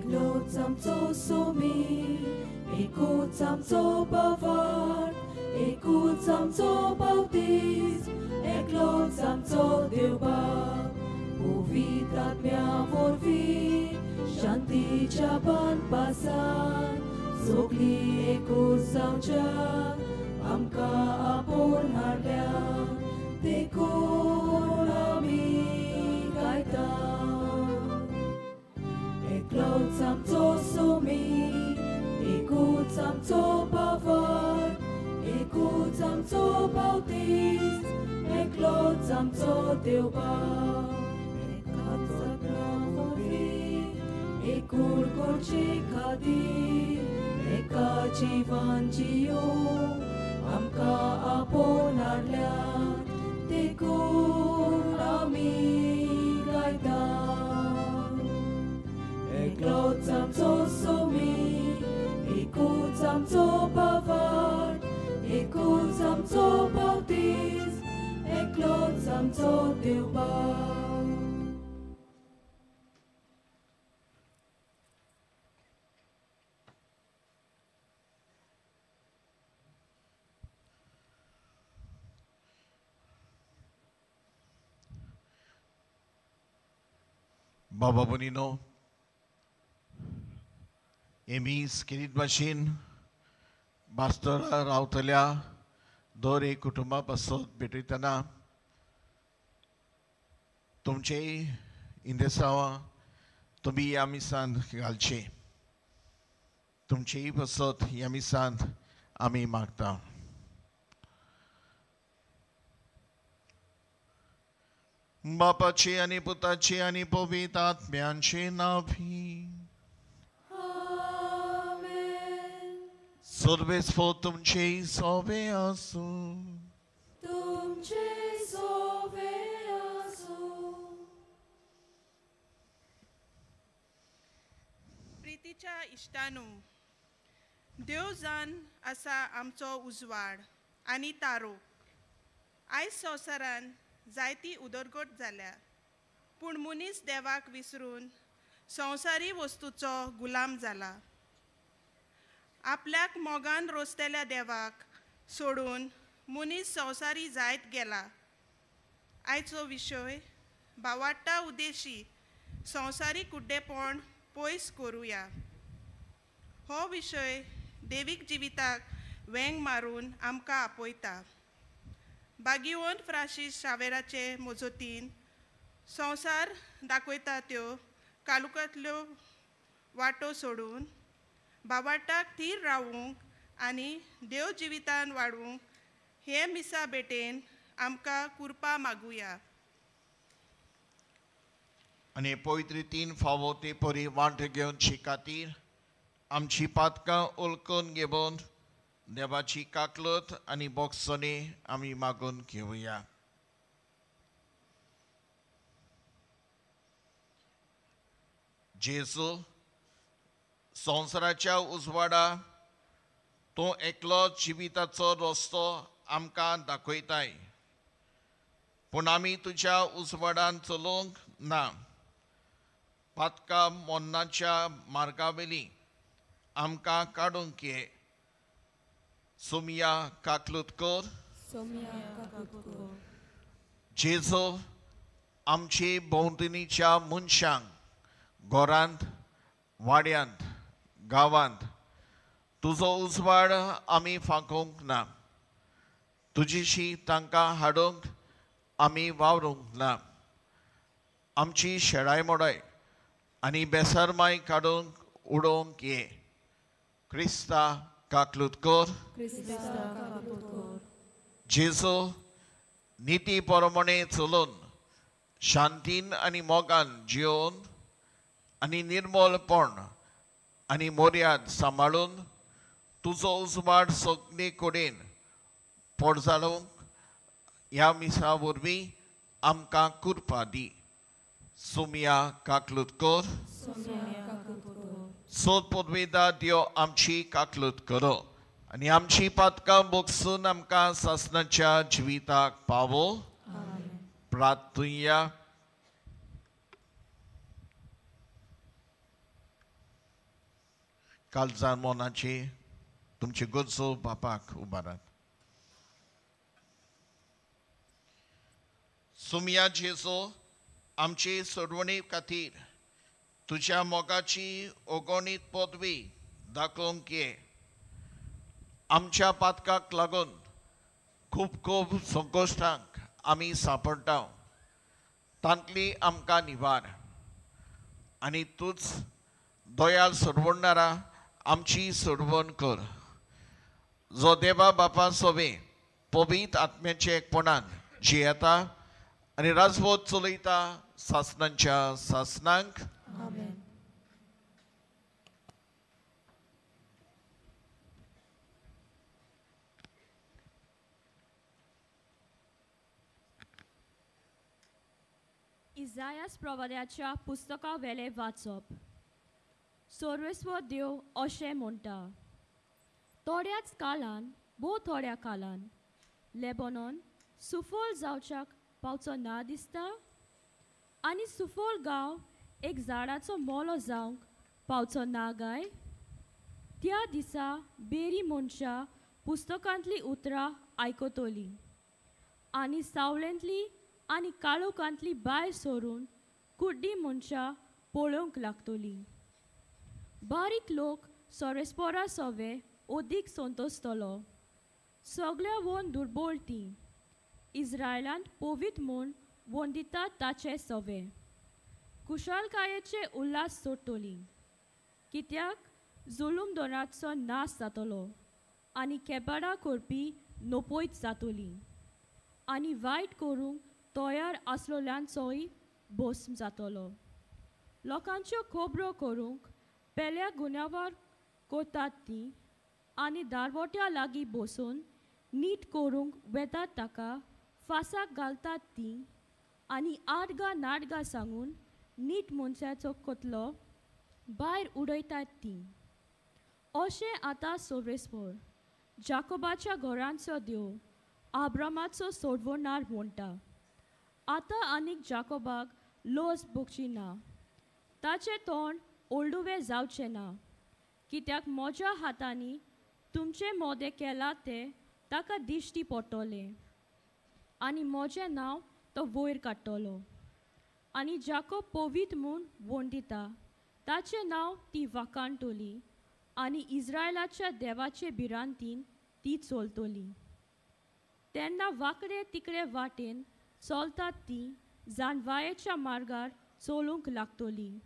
एकलोच आमचो सोमी, एकूच आमचो पवार, एकूच आमचो बावतीस, एकलोच आमचो देव बाब, पवित्र आत्म्या वरवीं शांतीच्या बांदपासान सगळी एकूच जावच्या आमकां आपोवन हाडल्या देखून आमी गायता. एकलोच आमचो सोमी, एकूच आमचो पवार, एकूच आमचो बावतीस, एकलोच आमचो देव बाब, एकाच आत्म्या वरवीं एकूण करचे खातीर एका जिवान जियोंक आमकां आपोवन हाडल्या देखून आमी गायता. एकलोच आमचो सोमी, एकूच आमचो पवार, एकूच आमचो बावतीस, एकलोच आमचो देव बाब. बाबा भगिनीनो, एमीस किरीत भाशेन बास्तरा रावतल्या दर एक कुटुंबा पासत भेटयतना तुमचे इंदेसांवां तुमी ह्या मिसांत घालचे, तुमचेय पासत ह्या मिसांत आमी मागता. बापाचे आनी पुताचे आनी पवित्र आत्म्यांचे नावी सर्वेस्व तुमचे सोबे आसूं. तुमचे सोबे आसूं. प्रितीच्या इश्टानू, देव जान आसा आमचो उजवाड आनी तारो. आयज संवसारान जायती उदरगत जाल्या, पूण मनीस देवाक विसरून संवसारी वस्तूचो गुलाम जाला. आपल्याक मोगान रोसतेल्या देवाक सोडून मनीस संवसारी जायत गेला. आयचो विशय भावाडटा उद्देशी संवसारी कुड्डेपण पयस करुया. हो विशय देवीक जिविताक वेंग मारून आमकां आपयता. बागियोन फ्रांसीस शावेराचे मोजतीन संवसार दाखयता त्यो कालुकांतल्यो वाटो सोडून भावाटाक थीर रावूंक आनी देव जिवितान वाडूंक हे मिसा बेटेन आमकां कुरपा मागुया. आनी पवित्र तीन फावो ते परी वांट घेवनचे खातीर आमची पातकां उलकून घेवन देवाची काकलत आनी बोगसणे आमी मागून घेवया. जेजू, संवसाराच्या उजवाडा तूं एकलो जिविताचो रस्तो आमकां दाखयताय, पूण आमी तुज्या उजवाडान चलोवंक ना. पातकां मोन्नाच्या मार्गावेली आमकां काडूंक ये. सोमिया काकलुतकर, जेजू, आमचे भोंवतणीच्या मनशांक घरांत, वाड्यांत, गांवांत तुजो उजवाड आमी फांकोवंक ना. तुजीशी तांकां हाडूंक आमी वावरूंक ना. आमची शेळाय मोडाय आनी बेसारमाय काडूंक उडोवंक ये. क्रिस्ता काकलुतकर, जेजू, निती प्रमाणे चलून शांतीन आनी मोगान जियोवन आनी निर्मलपण आनी मोर्याद सांबाळून तुजो उजवाड सगळे कडेन पडजाळूंक ह्या मिसा वरवीं आमकां कुरपा दी. सोमिया काकलुतकर, सोद पदवेदा देव आमची काकलत करो आनी आमची पातकां बोगसून आमकां सासणाच्या जिविताक पावो. प्रार्थुया. काळजां मोनाची तुमची गरजो बापाक उबारात. सुमया जेजो आमचे सोडवणे खातीर तुझ्या मोगाची ओगोणीत पदवी दाखोवंक ये. आमच्या पातकाक लागून खूब खूब संकश्टांक आमी सांपडटा. तांतली आमकां निवार आनी तूच दोयाल सोडवणारा आमची सोडवण कर. जो देवा बापा सोबे पवित्र आत्म्याचे एकपणान जियेता आनी राजवट चलयता सासणांच्या सासणांक. आमेन. इजायास प्रवाद्याच्या पुस्तका वेले वाचप. सर्वेस्व देव अशें म्हणटा, थोड्याच काळान थोड्या काळान लेबनॉन सुफोल जावच्याक पावचो ना दिसता. आनी सुफोल गांव एक झाडाचो मोलो जावंक पावचो ना गाय. त्या दिसा बेरी मनशां पुस्तकांतली उतरां आयकतलीं आनी सावळेंतली आनी काळोखांतली भायर सरून कुड्डी मनशां पळोवंक लागतलीं. बारीक लोक सोरेस्पोरा सोवे ओदीक संतोसतलो. सगळ्या वोन दुर्बळटीं इस्रायलांत पवित्र म्हूण वंदितात ताचे सोवे. कुशलकायेचे उल्हास सोडटलीं, कित्याक जुलूम दोनाचो नाश जातलो आनी केबाडा करपी नोपयत जातलीं आनी वायट करूंक तयार आसलोल्यांचोय भस्म जातलो. लोकांच्यो खबरो करूंक पेल्या गुन्यांवार करतात तीं आनी दारवट्या लागीं बसून नीट करूंक वेतात ताका फासाक घालतात तीं आनी आडगा नाडगा सांगून नीट मनशाचो कोतलो भायर उडयतात तीं. अशें आतां सर्वेस्पर जाकोबाच्या घरांचो देव आब्रामाचो सोडवणार म्हणटा. आतां आनीक जाकोबाक लोस भोगची ना, ताचें तोंड ओल्डुवें जावचें ना, कित्याक म्हज्या हातांनी तुमचें मोदें केलां तें ताका दिश्टी पडटलें आनी म्हजें नांव तो वयर काडटलो. आनी जाकोब पवित्र म्हूण वंदिता ताचें नांव ती वाखाणटली आनी इस्रायलाच्या देवाचे भिरांतीन ती चलतली. तेन्ना वांकडे तिकडे वाटेन चलतात तीं जानवायेच्या मार्गार चलूंक लागतलीं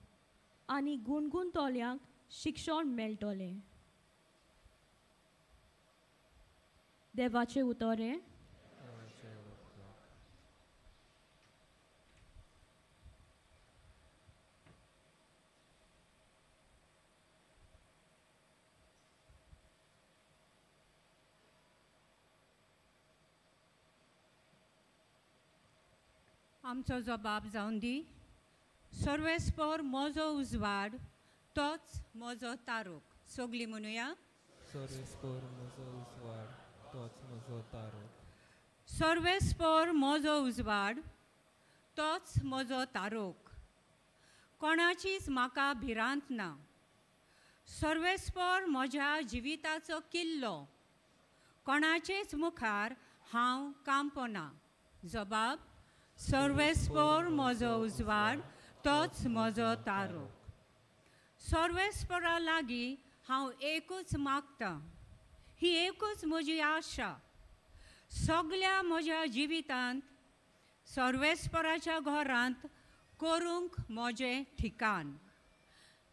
आनी गुणगुणतल्यांक शिक्षण मेळटलें. देवाचें उतोरें. आमचो जबाब जावन दी. सर्वेस्पर म्हजो उजवाड तोच म्हजो तारोक. सगळीं म्हणुया. सर्वेस्पर म्हजो उजवाड तोच म्हजो तारोक. सर्वेस्पर म्हजो उजवाड तोच म्हजो तारोक. कोणाचीच म्हाका भिरांत ना. सर्वेस्पर म्हज्या जिविताचो किल्लो. कोणाचेच मुखार हांव कांपना. जबाब. सर्वेस्पर म्हजो उजवाड तोच म्हजो तारोक. सर्वेस्परा लागीं हांव एकूच मागतां. ही एकूच म्हजी आशा. सगळ्या म्हज्या जिवितांत सर्वेस्पराच्या घरांत करूंक म्हजें ठिकाण.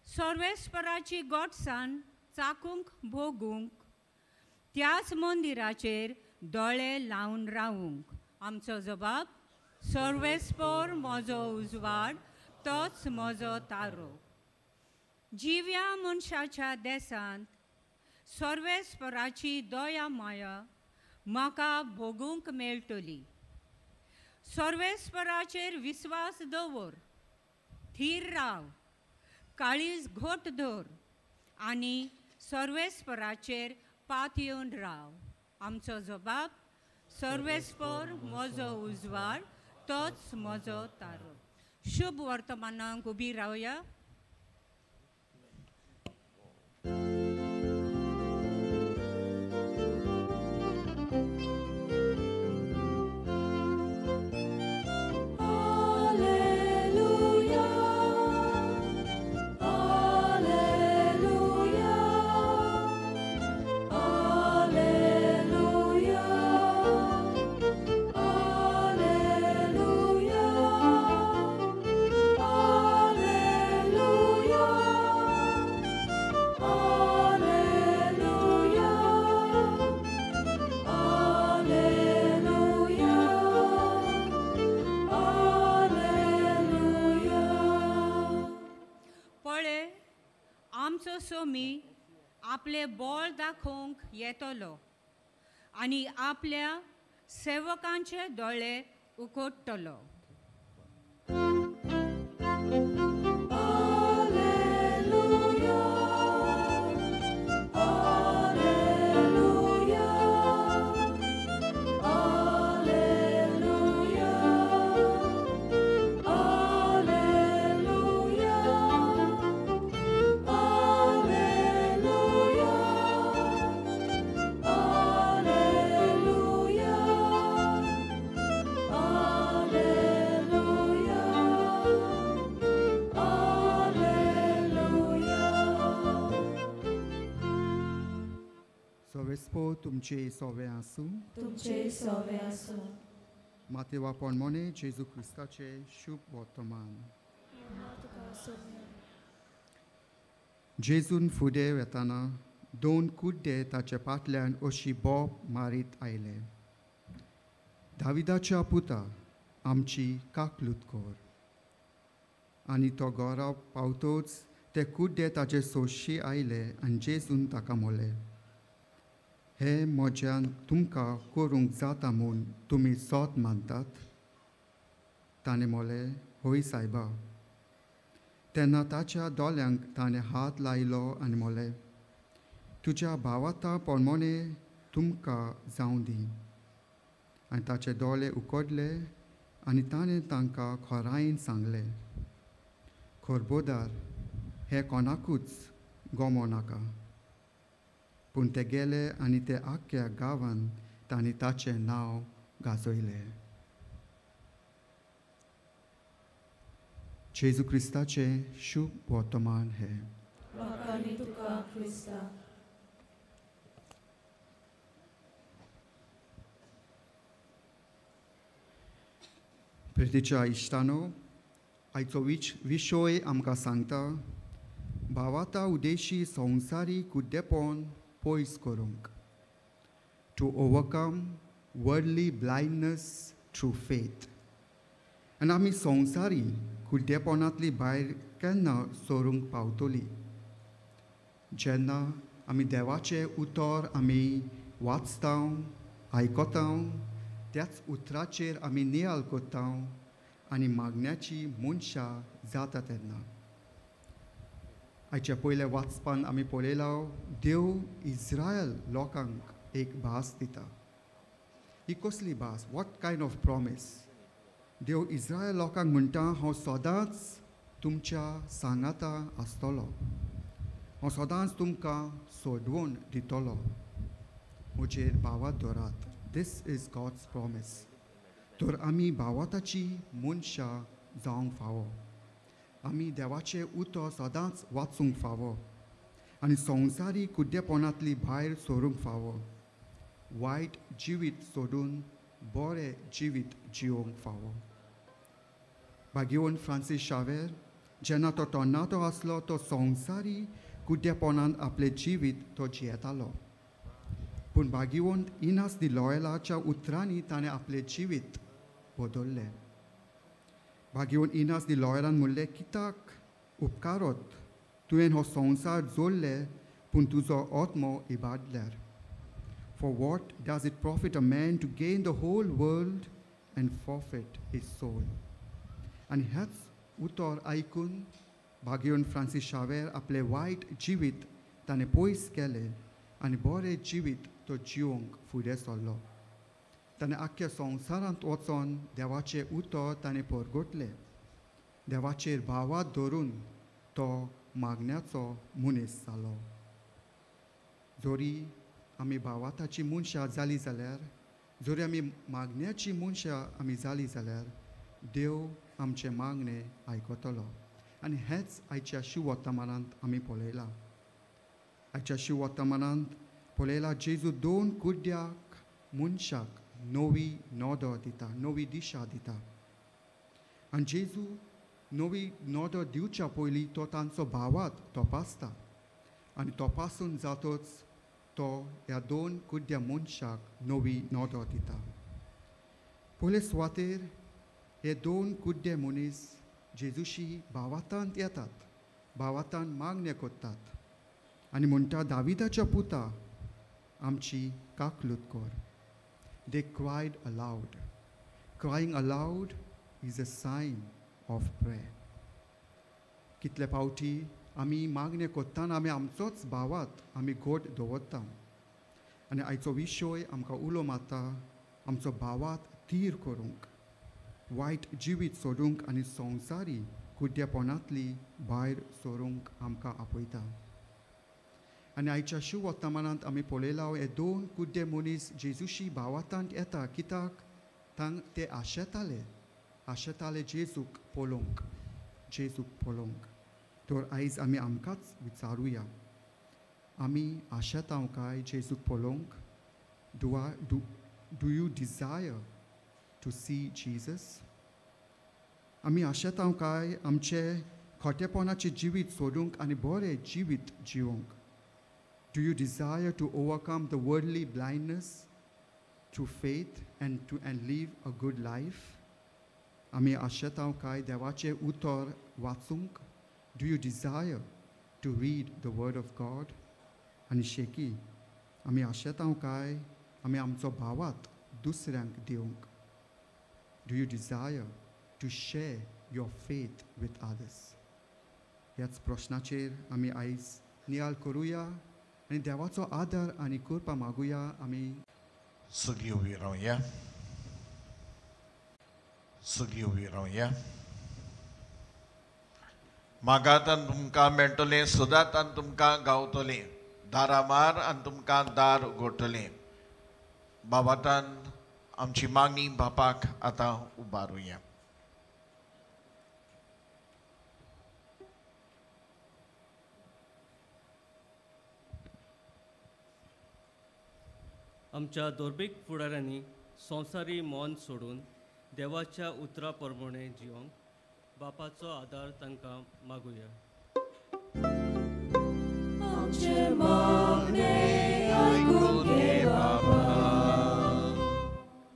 सर्वेस्पराची गोडसाण चाकूंक भोगूंक. त्याच मंदिराचेर दोळे लावन रावूंक. आमचो जबाब. सर्वेस्पर म्हजो उजवाड तोच म्हजो तारोक. जिव्या मनशाच्या देसांत सर्वेस्पराची दया माया म्हाका भोगूंक मेळटली. सर्वेस्पराचेर विस्वास दवर. थीर राव. काळीज घोट धर आनी सर्वेस्पराचेर पातयेवन राव. आमचो जबाब. सर्वेस्पर म्हजो उजवाड तोच म्हजो तारोक. शुभ वर्तमानांक उबी रावया. आमचो सोमी आपले बळ दाखोवंक येतलो आनी आपल्या सेवकांचे दोळे उगडटलो. Sověspo तुमचे सोवे आसूं. तुमचे सोवे आसूं. मातेवा पोरमोने जेजू क्रिस्ताचे शुभ वर्तमान. जेजून फुडें वेताना दोन कुड्डे ताचे फाटल्यान अशी बोब मारीत आयले. दाविदाच्या पुता आमची काकलूत कर. आनी तो घरा पावतोच ते कुड्डे ताचे सोशी आयले आनी जेजून ताका मोले, हे म्हज्यान तुमकां करूंक जाता म्हूण तुमी सोत मानतात? ताणें मोले, होय सायबा. तेन्ना ताच्या दोळ्यांक ताणें हात लायलो आनी मोले, तुज्या भावाता पोरमोने तुमकां जावं दी. आनी ताचे दोळे उगडले आनी ताणें तांकां खोरायेन सांगलें, खोरबोदार, हे कोणाकूच गोमो नाका. पूण ते गेले आनी ते आख्ख्या गांवांत तांणी ताचें नांव गाजयलें. जेजू क्रिस्ताचें शुभ वर्तमान हे. वाखाणी तुका क्रिस्ता. प्रितीच्या इश्टानो, आयचो विशय आमकां सांगता भावाता उदेशी संवसारी कुड्डेपण पयस करूंक. To overcome worldly blindness through faith. आनी आमी संवसारी कुड्डेपणांतली भायर केन्ना सोरूंक पावतलीं? जेन्ना आमी देवाचें उतर आमी वाचता, आयकता, त्याच उतराचेर आमी नियाळ करता आनी मागण्याची मनशां जाता तेन्ना. आयच्या पयल्या वाचपान आमी पळयलां, देव इस्रायल लोकांक एक भास दिता. ही कसली भास? What kind of promise? देव इस्रायल लोकांक म्हणटा, हांव सदांच तुमच्या सांगाता आसतलो. हांव सदांच तुमकां सोडवून दितलो. म्हजेर भावात धरात. This is God's promise. तर आमी भावाताची मनशां जावंक फावो. आमी देवाचें उतर सदांच वाचूंक फावो आनी संवसारी कुड्डेपणांतली भायर सोरूंक फावो. वायट जिवीत सोडून बरें जिवीत जिवंक फावो. भाग्यवन फ्रांसीस शावेर जेन्ना तो तरणाटो आसलो, तो संवसारी कुड्डेपणांत आपलें जिवीत तो जियेतालो. पूण भाग्यवंत इनास दी लॉयलाच्या उतरांनी ताणें आपलें जिवीत बदल्लें. भाग्यवन इनास दी लॉयलान म्हणलें, कित्याक उपकारत तुवें हो संवसार जोडले पूण तुजो आत्मो इबाडल्यार? For what does it profit a man to gain the whole world and forfeit his soul? आनी हेच उतर आयकून भाग्यवन फ्रांसीस शावेर आपलें वायट जिवीत ताणें पयस केलें आनी बरें जिवीत तो जिवंक फुडें सरलो. ताणें आख्ख्या संवसारांत वचोन देवाचें उतर ताणें परगटलें. देवाचेर भावात धरून तो मागण्याचो मनीस जालो. जोरी आमी भावाताची मनशां जालीं जाल्यार, जोरी आमी मागण्याची मनशां आमी जालीं जाल्यार देव आमचें मागणें आयकतलो. आनी हेंच आयच्या शिव वर्तमानांत आमी पळयलां. आयच्या शिव वर्तमानांत पळयलां जेजू दोन कुड्ड्याक मनशाक नवी नोदर दिता, नवी दिशा दिता. आनी जेजू नवी नोदर दिवच्या पयलीं तो तांचो भावात तपासता आनी तपासून जातच तो ह्या दोन कुड्ड्या मनशाक नवी नोदर दिता. पयले सुवातेर हे दोन कुड्डे मनीस जेजूशी भावातांत येतात, भावातांत मागणें करतात आनी म्हणटा दाविदाच्या पुता आमची काकलूत कर. They cried aloud. Crying aloud is a sign of prayer. कितले फावटी आमी मागणे कोत्ताना आमी आमचोच भावात आमी गोड दवरता आनी आयचो विशय आमकां उलो मारता आमचो भावात तीर करूंक, वायट जिवीत सोडूंक आनी संवसारी कुड्डेपणांतली भायर सरूंक आमकां आपयता. आनी आयच्या शुभ वर्तमानांत आमी पळयलां हे दोन कुड्डे मनीस जेजूशी भावार्थांत येता कित्याक तांक ते आशेताले जेजूक पळोवंक. तर आयज आमी आमकांच विचारुया, आमी आशेतांव काय जेजूक पळोवंक? Do you desire to see Jesus? आमी आशेतांव काय आमचे खोटेपणाचें जिवीत सोडूंक आनी बरें जिवीत जिवंक? Do you desire to overcome the worldly blindness through faith and live a good life? आमी आशेतांव काय देवाचें उतर वाचूंक? Do you desire to read the word of God? आनी शेकी आमी आशेतांव काय आमी आमचो भावात दुसऱ्यांक दिवंक? Do you desire to share your faith with others? ह्याच प्रश्नाचेर आमी आयज नियाळ करुया आनी देवाचो आदार आनी कृपा मागुया. आमी सगळीं उबी रावया. मागात आनी तुमकां मेळटलें, सोदात आनी तुमकां गावतलें, दारा मार आनी तुमकां दार उगडटलें. बाबातान आमची मागणी बापाक आतां उबारुया. आमच्या दोर्बीक फुडाऱ्यांनी संवसारी मोन सोडून देवाच्या उतरा प्रमाणे जिवंक बापाचो आदार तांकां मागुया.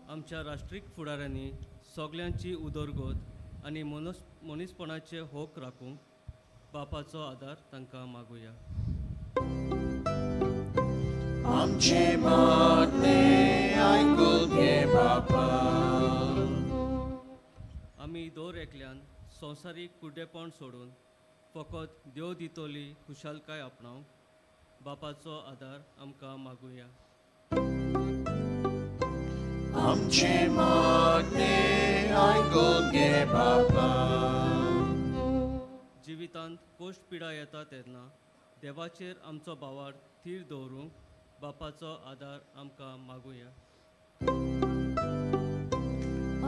आमच्या राष्ट्रीक फुडाऱ्यांनी सगल्यांची उदरगत आनी मनीसपणाचे होक राखूंक बापाचो आदार तांकां मागुया. आमचे मागणे आयकून घे बापा. आमी दर एकल्यान संवसारीक कुड्डेपण सोडून फकत देव दितोली खुशालकाय आपणावंक बापाचो आदार आमकां मागुया. आमचे मागणे आयकून घे बापा. जिवितांत कोश्ट पिडा येता तेन्ना देवाचेर आमचो भावार थीर दवरूंक बापाचो आदार आमकां मागुया.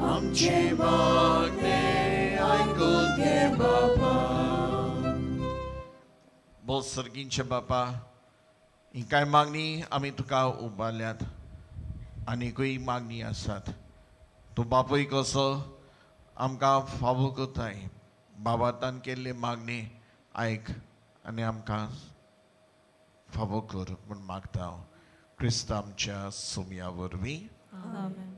आमचे मागणे आयकून घे बापा. बोल सर्गींचे बापा, ही कांय मागणी आमी तुका उबारल्यात, आनीकूय मागणी आसात. तूं बापूय कसो आमकां फावो करताय. बाबातान केल्ले मागणी आयक आनी आमकां फावो कर म्हूण मागता हांव क्रिस्त आमच्या सुमया वरवीं. आमेन.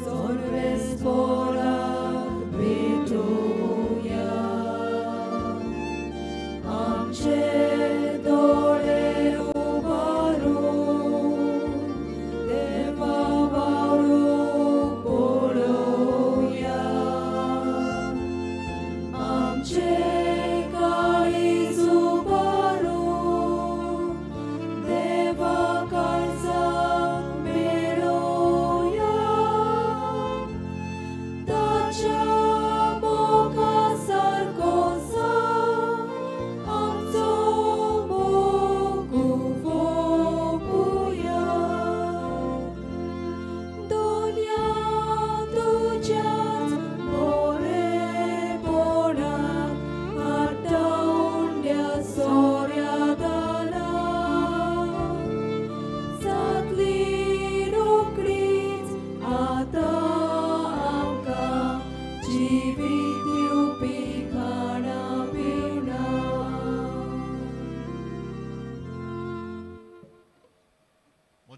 Sorves por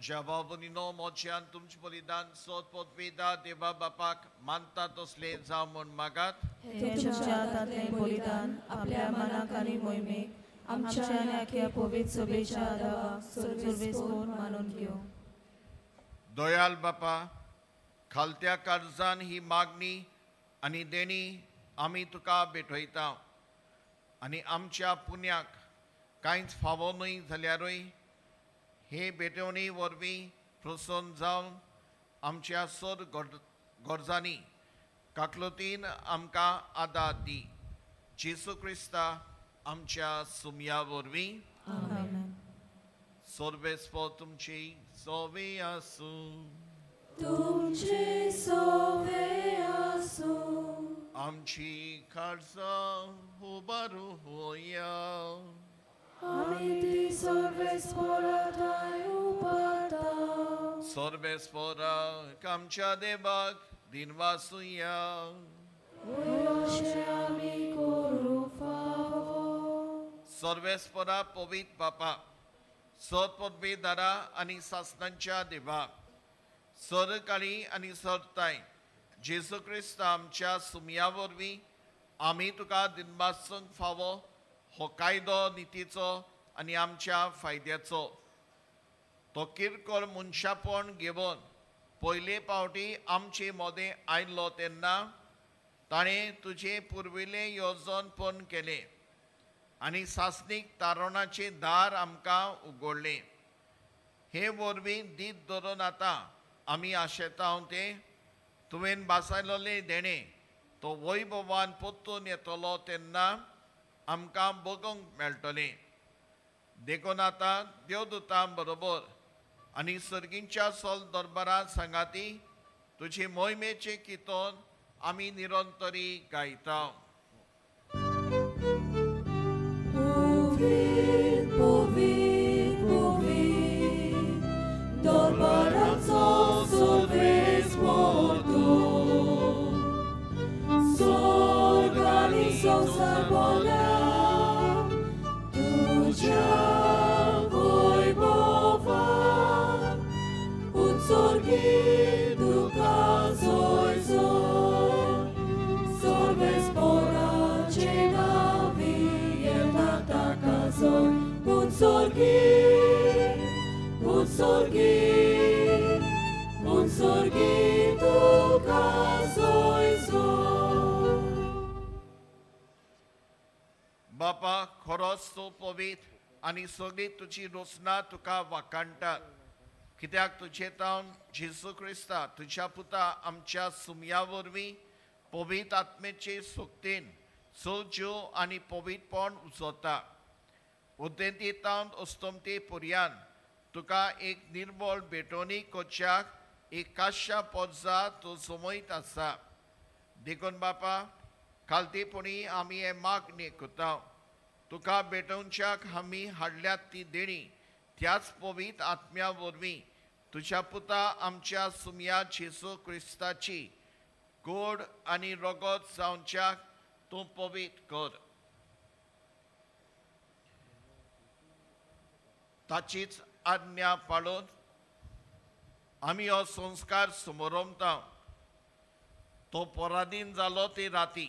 जबाबुनिनो मोच्यान तुमचे बलिदान सोद पोतवेदा देवा बापाक मानता तसले जावं म्हूण मागात. हे तुमच्या हातांतलें बलिदान आपल्या मनाक आनी मोहिमेक आमच्या आनी आख्या पवित्र सभेच्या आदाराक सर्वेस्पोर मानून घेवं. दयाल बापा, खालत्या कर्जान ही मागणी आनी देणी आमी तुका भेटयता आनी आमच्या पुण्याक कांयच फावो न्हय जाल्यारूय हे भेटवणी वरवीं प्रसन्न जावन आमच्या सर गरजांनी काकलुतीन आमकां आदार दी. जेसू क्रिस्ता आमच्या सुमया वरवीं. आमेन. सर्वेस्पोर तुमची सोवे आसूं. तुमचे सोवे आसूं. आमची काळजां उबारू होया. आमी ती सर्वेस्पोरांताय उबारता. सर्वेस्पोराक आमच्या देवाक दिनवासुया. अशें आमी करूं फावो. सर्वेस्पोरा पवित्र बापा, सत पदवीदारा आनी सासणांच्या देवा, सरकाळी आनी सरताय जेसू क्रिस्त आमच्या सुमया वरवीं आमी तुका दिनवासूंक फावो हो कायदो नितीचो आनी आमच्या फायद्याचो. तो किरकोळ मनशापण घेवन पयले फावटी आमचे मोदें आयलो तेन्ना ताणें तुजें पुर्विल्लें येवजणपण केलें आनी सासणीक तारुणाचें दार आमकां उगडलें. हे वरवीं दीत धरून आतां आमी आशेताव तें तुवें बासायलोलें देणें तो वैभवान परतून येतलो तेन्ना आमकां बगूंक मेळटलें. देखून आतां देवदूतां बरोबर आनी सर्गींच्या सोल दरबारां सांगाती तुजे मोहिमेचे कितोन आमी निरंतरी गायता. Povid, povid, povid, darbaraco सर्वेस्पोर तो. Sorgani संसार बोल्या तुझ्या वैभवान उत्सर्गी तुका जोय जोय. सर्वेस्पोराचे नावी येता ताका जोय. उत्सर्गी, उत्सर्गी, उत्सर्गी तुका जोय जोय. बापा, खरोच तूं पवित्र आनी सगळी तुजी रोसना तुका वाखाणटात, कित्याक तुजे तावन जेसू क्रिस्ता तुज्या पुता आमच्या सुमया वरवीं पवित्र आत्मेचे सोक्तीन सोज्यो आनी पवित्रपण उजोता. उदेंती तावन अस्तमते पर्यान तुका एक निर्मळ भेटोवणी करच्याक एक काश्या पोजा तूं समयत आसा. देखून बापा, खालतीपणी आमी हे मागणी करता. तुका भेटोवच्याक आमी हाडल्यात ती देणी त्याच पवित्र आत्म्या वरवीं तुज्या पुता आमच्या सुमया जेसू क्रिस्ताची गोड आनी रगत जावच्याक तूं पवित्र कर. ताचीच आज्ञा पाळून आमी हो संस्कार समारंभता. तो पराधीन जालो ते राती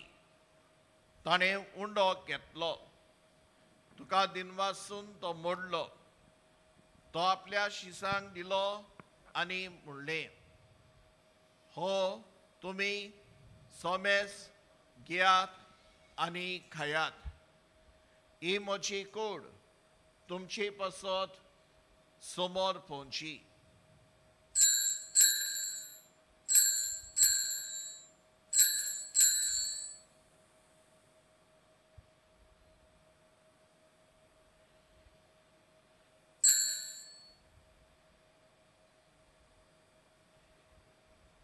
ताणें उंडो घेतलो. तुका दिनवासून तो मोडलो. तो आपल्या शिसांक दिलो आनी म्हणलें, हो तुमी सोमेस घेयात आनी खायात. ही म्हजी कूड तुमची पासत समोर पोवची.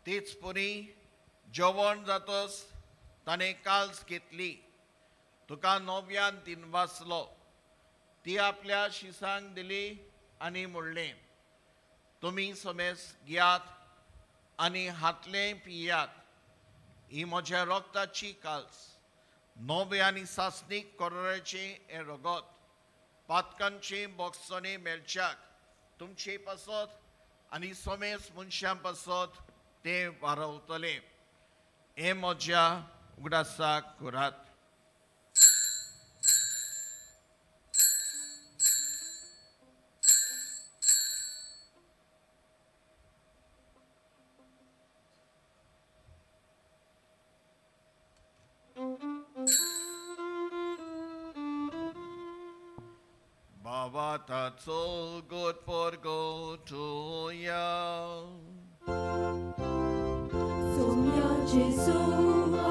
तीच पुरी जेवण जातस ताणें काल्स घेतली. तुका नव्यान दिनवासलो. ती आपल्या शिसांक दिली आनी म्हणलें, तुमी समेस घेयात आनी हातलें पियात. ही म्हज्या रगताची काल्स, नवे आनी सासणीक कोरोरेचें हें रगत पातकांचे बोगसणे मेळच्याक तुमचे पासत आनी सोमेस मनशां पासत ते वारवतले. हे म्हज्या उगडासाक करात. Bavatazo good for go to ya. Sumya Jesu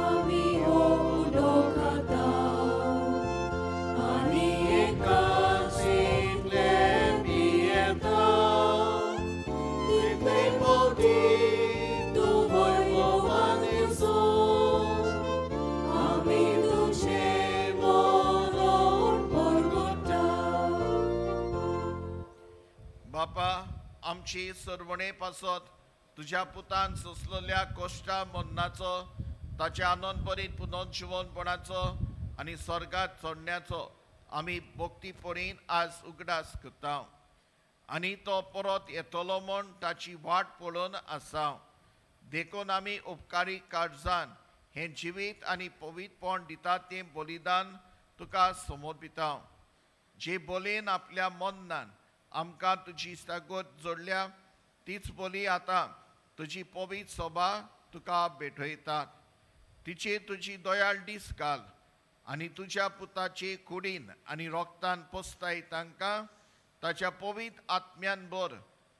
ami odokata. Ani ekasin lebieta. Ditle bodi tu voi vovaneso. Ami tuche monon porgota. बापा आमची सर्वणे पासत तुझ्या पुतान सोसलेल्या कोश्टा मरणाचो ताच्या आनंद बरीत पुनर्जीवनपणाचो आनी स्वर्गात चडण्याचो आमी भक्तीपणीन आज उगडास करता. आनी तो परत येतलो म्हण ताची वाट पळोवन आसा. देखून आमी उपकारी काळजान हें जिवीत आनी पवित्रपण दिता तें बलिदान तुका समर्पिता. जे बोलीन आपल्या मन्नान आमकां तुजी इश्टागत जोडल्या तीच बोली आतां तुजी पवित्र सभा तुका भेटयतात. तिचे तुजी दयाळ दीस घाल आनी तुज्या पुताचे कुडीन आनी रोगतान पोसताय तांकां ताच्या पवित्र आत्म्यान भर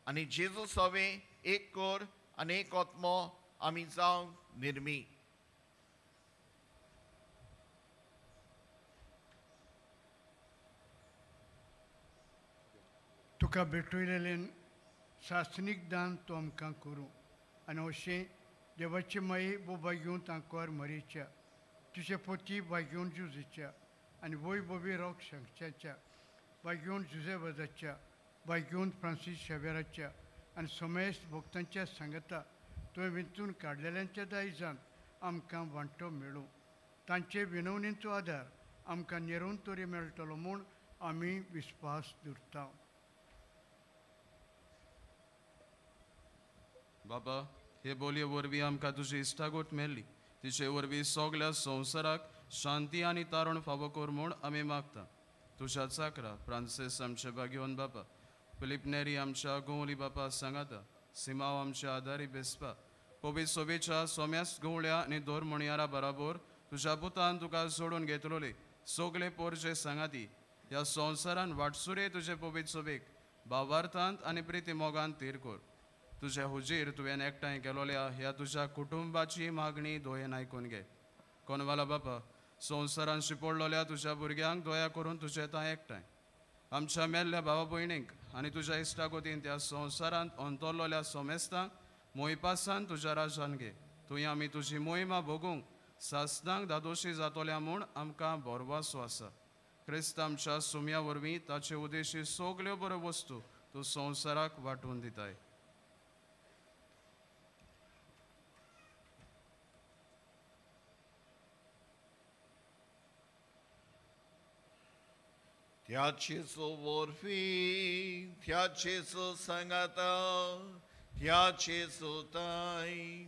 आनी जेजू सवे एक कोर आनी एक आत्मो आमी जावंक निर्मी. तुका भेटयलेलें शासनीक दान तूं आमकां करूं आनी अशें देवाची माई बो बागेवन तांकां मरीच्या तुजे पोती बागेवन जुजेच्या आनी वय बोबी रोग शंकच्या बागेवन जुजेबाजाच्या बागेवन फ्रांसीस शेवेराच्या आनी सोमेश भक्तांच्या सांगता तुवें विंचून काडलेल्यांच्या दायजान आमकां वांटो मेळूं. तांचे विनवणेचो आदार आमकां नेरून तरी मेळटलो म्हूण आमी विस्वास दवरता. बाबा हे बोलये वरवीं आमकां तुजी इश्टागोट मेळ्ळी तिचे वरवीं सगल्या संवसाराक शांती आनी तारण फावो कर म्हूण आमी मागता. तुज्या चाकरा फ्रांसीस आमचे बागेवन बापा, फिलीप नेरी आमच्या गोवली बापा सांगाता, सिमाव आमच्या आदारी बेसपा, पवित्र सोबेच्या सोम्यास गोवळ्या आनी दोर मणियारा बराबर तुज्या पुतान तुका सोडून घेतलोले सगले पोरचे सांगाती ह्या संवसारान वाटसुरे तुजे पवित्र सोबेक भावार्थांत आनी प्रिती मोगान तीर कर. तुझ्या हुजीर तुवें एकठांय केलोल्या ह्या तुज्या कुटुंबाची मागणी दोयेन आयकून घे. कोनवाला बापा संवसारान शिपडलोल्या तुज्या भुरग्यांक दोया करून तुजें तां एकठांय. आमच्या मेल्ल्या भावा भयणींक आनी तुज्या इश्टागोतीन त्या संवसारांत अंतरलोल्या सोमेस्तांक मोयपासान तुज्या राजान घे. थंय आमी तुजी मोहिमा भोगूंक सासनांक दादोशी जातोल्या म्हूण आमकां बोरवासो आसा. क्रिस्त आमच्या सुम्या वरवीं ताचे उदेशी सगल्यो बऱ्यो वस्तू तूं संवसाराक वांटून दिताय. Thiaceso vorfi, thiaceso sangata, thiaceso tai,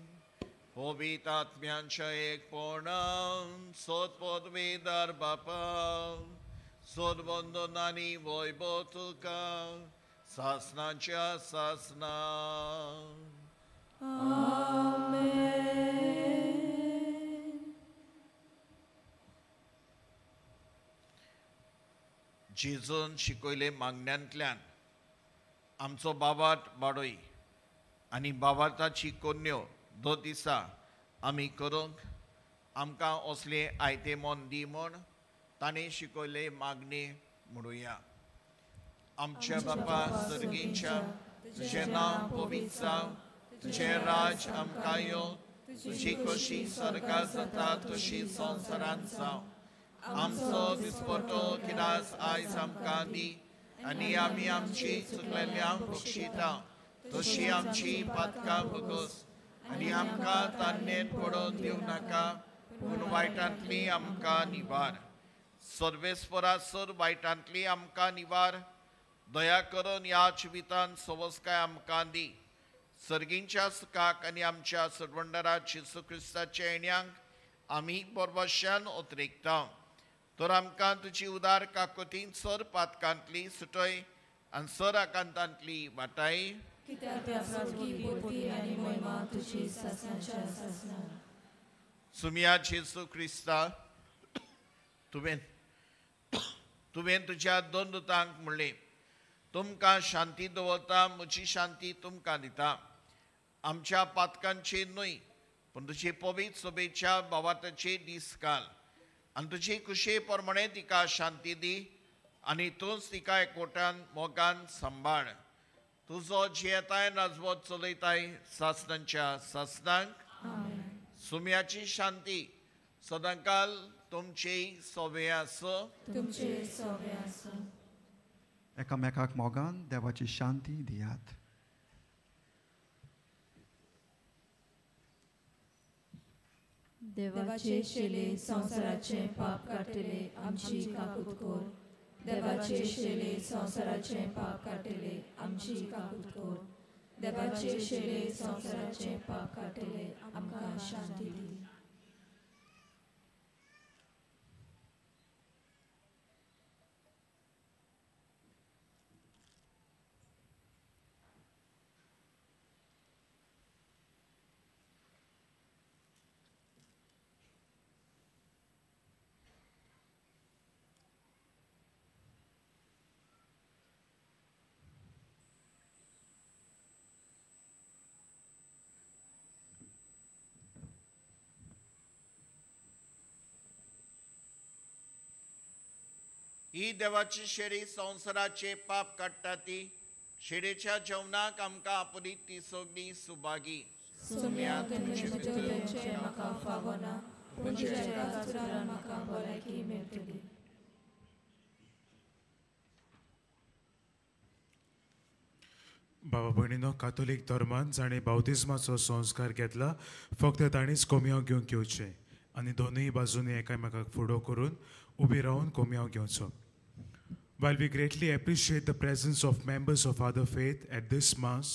povitatmiancha ekpornan, sotpod vedar bapa, sodvondonani voibotuka, sasnacha sasna. Amen. जेजून शिकयले मागण्यांतल्यान आमचो बाबाट बाडोय आनी बाबाताची कन्यो 2 दिसां आमी करूंक आमकां असले आयते मन दी म्हण ताणें शिकयले मागणी म्हणुया. आमच्या बापा सर्गेच्या तुजें नांव पवित्र जावं, तुजें राज आमकां यो, तुजी कशी स्वर्गांत जाता तशी संवसारांत जावं. आमचो दिसपटो किरास आयज आमकां दी आनी आमी आमची चुकलेल्यांक बक्षिता तशी आमची पातकां बगस आनी आमकां तान्नेत पडोवन दिवं नाका पूण वायटांतली आमकां निवार. सर्वेस्परा सर वायटांतली आमकां निवार. दया करून ह्या जिवितांत सवस्काय आमकां दी सर्गींच्या सुखाक आनी आमच्या सडवंडरा जेसू क्रिस्ताच्या येण्याक आमी बरबशान उतरिकता. तर आमकां तुजी उदार काकुतीन सर पातकांतली सुटय आनी सर आकांतांतली वाटाय. सुमिया जेसू क्रिस्ता तुवें तुज्या दोन दुतांक म्हणलें, तुमकां शांती दवरता, म्हजी शांती तुमकां दिता. आमच्या पातकांचेर न्हय पूण तुजे पवित्र सभेच्या भावाताचेर दीस घाल आनी तुजे कुशे प्रमाणे तिका शांती दी आनी तूंच तिका एकवटान मोगान सांबाळ. तुजो जियेताय राजवट चलयताय सासणांच्या सासणांक. सुम्याची शांती सदांकाल तुमचे सोबे आसो. एकामेकाक मोगान देवाची शांती दियात. देवाचे शेले संसाराचे पाप काटिले आमची काकूत कोर. देवाचे शेले संसाराचे पाप काटिले आमची काकूत कोर. देवाचे शेले संसाराचे पाप काटिले आमकां शांती दी. ही देवाची शेळी संसाराचे पाप काडटा ती. शेळेच्या जेवणाक आमकां आपली ती सगळी सुभागी. म्हाका फावना पूण तुज्या कातरान म्हाका भलायकी मेळटली. बाबा भयणीनो, कातोलीक धर्मान जाणें बावतिस्माचो संस्कार घेतला फक्त ताणीच कोमयाव घेवंक येवचें आनी दोनूय बाजूनी एकामेकाक फुडो करून उबी रावन कोमयाव घेवचो. While we greatly appreciate the presence of members of other faith at this Mass,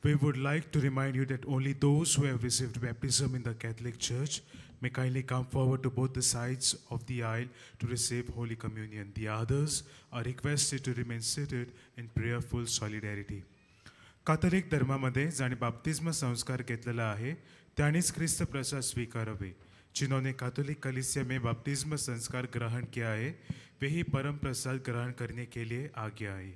we would like to remind you that only those who have received baptism in the Catholic Church may kindly come forward to both the sides of the aisle to receive Holy Communion. The others are requested to remain seated in prayerful solidarity. Catholic धर्मामध्ये जाणे बाप्तिस्म संस्कार घेतलेला आहे त्यानेच ख्रिस्त प्रसाद स्वीकारावे. जिन्होंने Catholic कलीसिया में बपतिस्म संस्कार ग्रहण किया है वे ही परम प्रसाद ग्रहण करने के लिए आगे आए.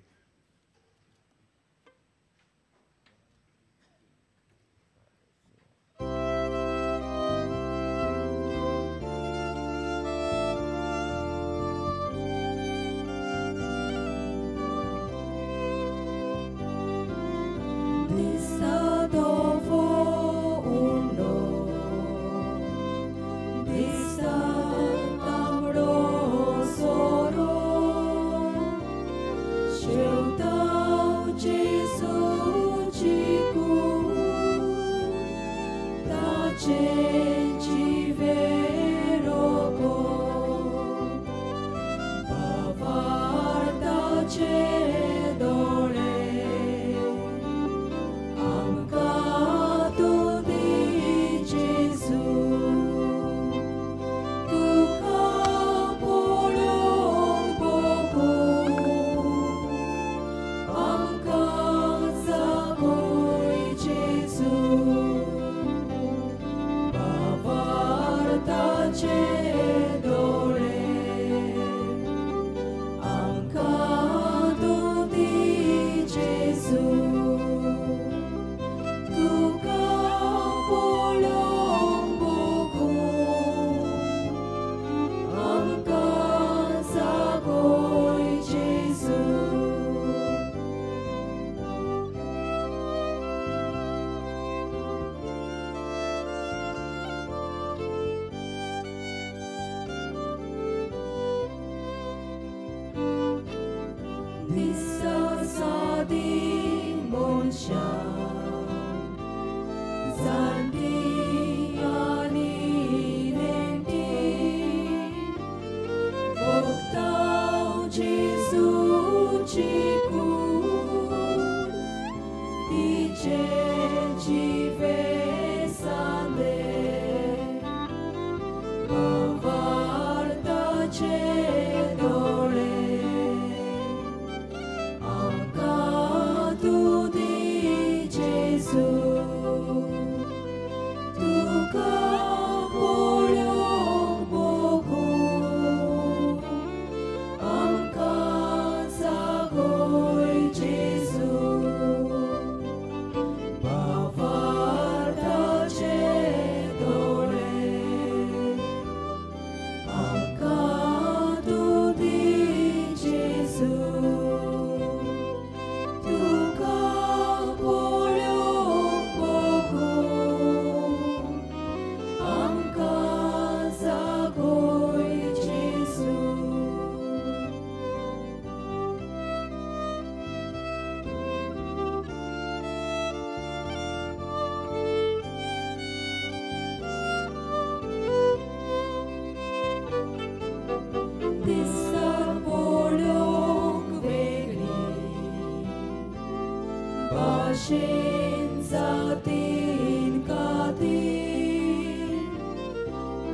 भाशेन जातीन खातीर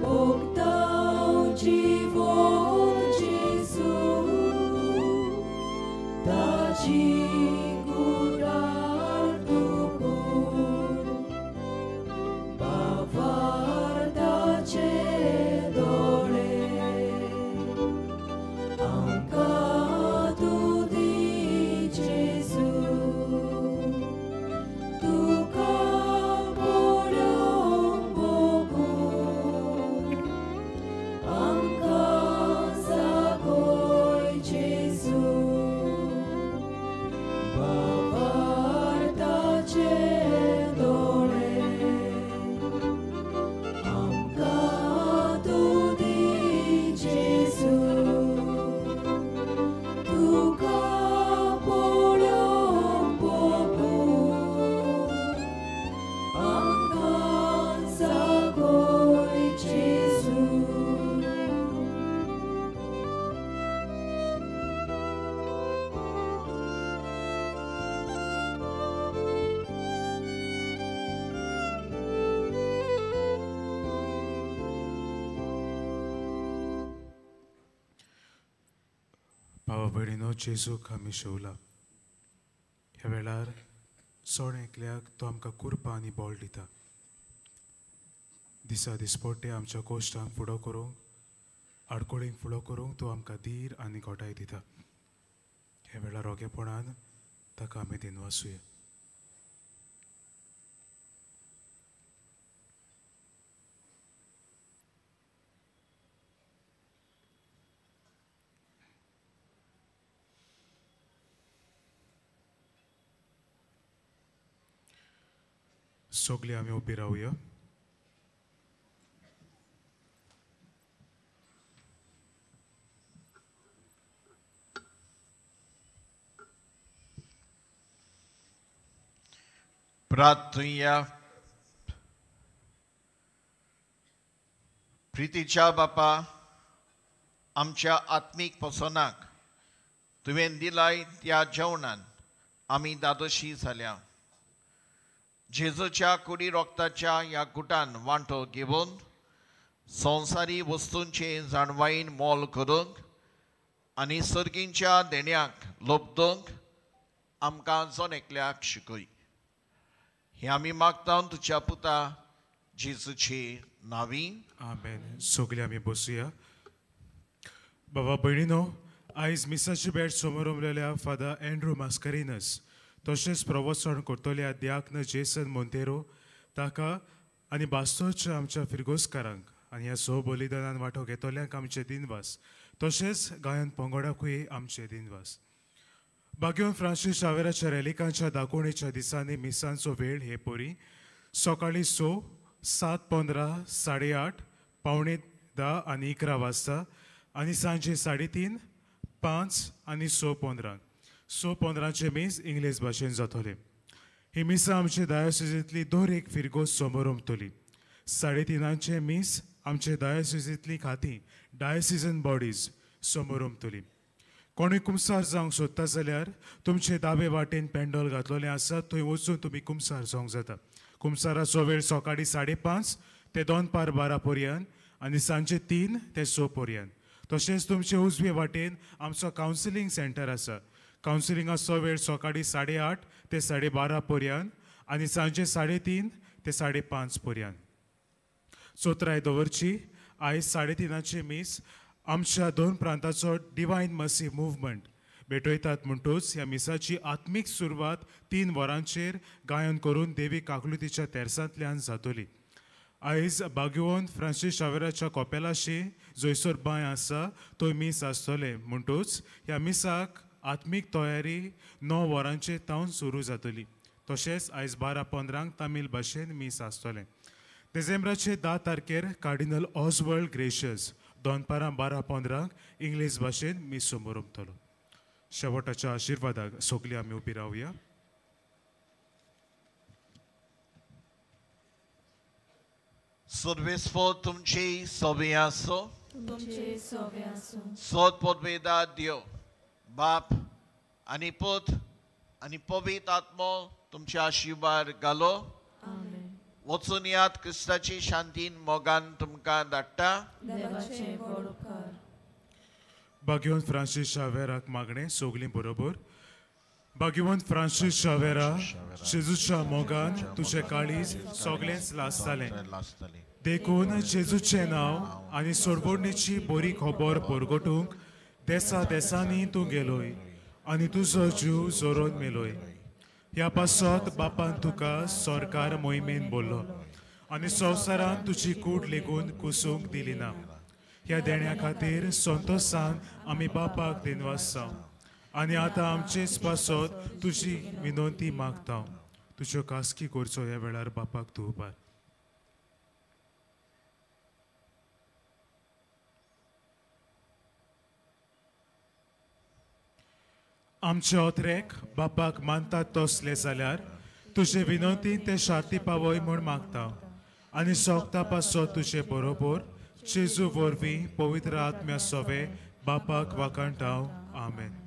भोगतां जीवन जेजू ताची गुरार दुपूर बावार्दाचे दोळे आमकां तूं दी जेजू तुका पळोवन भोगून आमकां जागोय जेजू बावार्दाचे दोळे आमकां तूं दी जेजू तुका पळोवन भोगून आमकां जागोय जेजू भावा भयणीनो, जेजूक आमी शेवला. ह्या वेळार सोण एकल्याक तो आमकां कुरपा आनी बोल दिता. दिसा दिसपट्टे आमच्या कोश्टांक फुडो करूंक, आडकोळींक फुडो करूंक तो आमकां धीर आनी घोटाय दिता. ह्या वेळार ओगेपणान ताका आमी दिनवासूया. सगळी आमी उबी रावया. प्रार्थुया. प्रितीच्या बापा, आमच्या आत्मीक पसोनाक तुवें दिलाय त्या जेवणान आमी दादोशी जाल्या. जेजूच्या कुडी रोगताच्या ह्या गुटान वांटो घेवन संवसारी वस्तूंचे जाणवायेन मोल करूंक आनी सर्गींच्या देण्याक लोबदोंक आमकां जोन एकल्याक शिकय. हे आमी मागता तुज्या पुता जेजूचे नांवी. आमेन. सगळी आमी बसुया. बाबा भयणीनो, आयज मिसाची भेट समोर उमलेल्या फादर एंड्रू मास्कारिनस तशेंच प्रवचन करतल्या दियाक्न जेसन मोंतेरो ताका आनी बास्तोच्या आमच्या फिरगोसकारांक आनी ह्या सो बलिदानान वांटो घेतल्यांक आमचे दिनवास, तशेंच गायन पंगडाकूय आमचे दिनवास. भाग्योन फ्रांसीस शावेराच्या रेलिकांच्या दाखोवणेच्या दिसांनी मिसांचो वेळ हे पोरी सकाळी 6, 7:15, 8:30, 9:45 आनी 11 वाजता आनी सांजे 3:30, 5 आनी 6:15. 6:15चे मीस इंग्लीश भाशेन जातले. ही मिसां आमचे डायोसिजींतली दर एक फिरगोस समोर उमतली. 3:30चे मीस आमचे डायोसिजींतली खातीं डायोसिजन बॉडीज समोर उमतली. कोणूय कुमसार जावंक सोदता जाल्यार तुमचे दावे वाटेन पेंडॉल घातलेलें आसा, थंय वचून तुमी कुमसार जावंक जाता. कुमसाराचो वेळ सकाळी 5:30 ते 2:12 पर्यंत आनी सांजे 3 ते 6 पर्यंत. तशेंच तुमचे उजवे वाटेन आमचो कावन्सिलींग सेंटर आसा. कावन्सिलिंगाचो वेळ सकाळी 8:30 ते 12:30 पर्यंत आनी सांजे 3:30 ते 5:30 पर्यंत. चोत्राय दवरची. आयज 3:30चे मीस आमच्या 2 प्रांताचो डिवायन मसी मुवमेंट भेटयतात म्हणटूच ह्या मिसाची आत्मीक सुरवात 3 वरांचेर गायन करून देवी काकुलतीच्या तेर्सांतल्यान जातली. आयज बागेवन फ्रांसीस शावेराच्या कोपेलाशी जंयसर बांय आसा थंय मीस आसतले म्हणटूच ह्या मिसाक आत्मीक तयारी 9 वरांचेर तावन सुरू जातली. तशेंच आयज 12:15 तामील भाशेन मीस आसतलें. डिसेंबराचे 10 तारखेर कार्डिनल ऑसवर्ल्ड ग्रेशियस 12:15 इंग्लीश भाशेन मीस समोर उमतलो. शेवटाच्या आशिर्वादाक सगळीं आमी उबी रावया. सर्वेस्फो तुमचे सोबे आसो. तुमचे सोबे आसूं. सोद पोदवेदा देव बाप आनी पूत आनी पवित्र आत्मो तुमच्या आशिर्वाद घालो. वचून यात क्रिस्ताची शांतीन मोगान तुमकां धाडटा. भाग्यवंत फ्रांसीस शावेराक मागणें सोगलीं बरोबर. भाग्यवंत फ्रांसीस शावेरा, जेजूच्या मोगान तुझे काळीज सोगलेंच लासतालें. देखून जेजूचें नांव आनी सोडवणेची बरी खबर परगटूंक देसा देसांनी तूं गेलोय आनी तुजो जीव जोरोन मेलोय. ह्या पासत बापान तुका सरकार मोहिमेन बोल्लो आनी संवसारान तुजी कूड लेगून कुसूंक दिली ना. ह्या देण्या खातीर संतोशान आमी बापाक दिनवासता आनी आतां आमचेच पासत तुजी विनंती मागता. तुज्यो कासकी करचो ह्या वेळार बापाक तूं उबार. आमचे ओत्रेक बापाक मानतात तसले जाल्यार तुजे विनंती ते शार्ती पावय म्हूण मागता आनी सोगता पासत तुजे बरोबर जेजू वरवीं पवित्र आत्म्या सोवे बापाक वाकणटाव. आमेन.